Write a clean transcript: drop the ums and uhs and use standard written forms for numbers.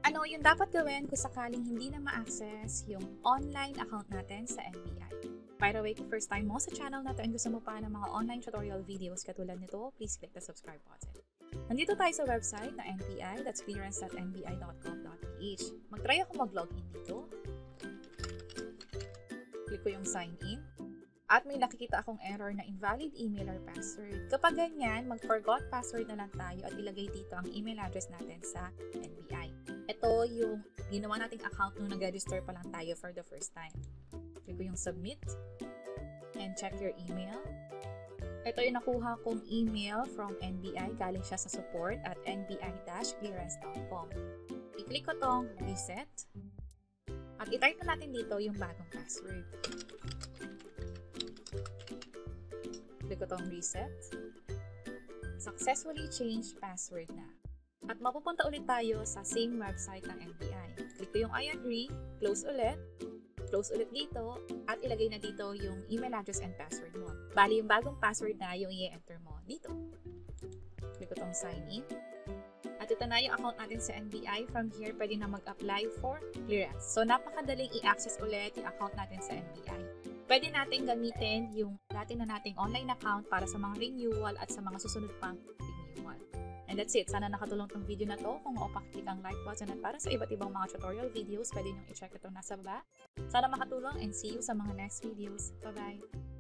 Ano yung dapat gawin kung sakaling hindi na ma-access yung online account natin sa NBI? By the way, kung first time mo sa channel na to and gusto mo pa ng mga online tutorial videos katulad nito, please click the subscribe button. Nandito tayo sa website na NBI, that's clearance.nbi.gov.ph. Mag-try ako mag-login dito. Click ko yung sign in. At may nakikita akong error na invalid email or password. Kapag ganyan, mag-forgot password na lang tayo at ilagay dito ang email address natin sa NBI. Ito yung ginawa nating account nung nag-register pa lang tayo for the first time. Click ko yung submit and check your email. Ito yung nakuha kong email from NBI. Galing siya sa support at nbi-clearance.com. I-click ko tong reset at i-type na natin dito yung bagong password. Click ko tong reset. Successfully changed password na. At mapupunta ulit tayo sa same website ng NBI. Click ko yung I agree, close ulit dito, at ilagay na dito yung email address and password mo. Bali, yung bagong password na yung i-enter mo dito. Click ko tong sign in. At ito na yung account natin sa NBI. From here, pwede na mag-apply for clearance. So, napakadaling i-access ulit yung account natin sa NBI. Pwede natin gamitin yung dati na nating online account para sa mga renewal at sa mga susunod pang renewal. And that's it. Sana nakatulong tong video na to. Kung pakiclick ang like button at para sa iba't ibang mga tutorial videos, pwede nyo i-check ito nasa baba. Sana makatulong and see you sa mga next videos. Bye-bye!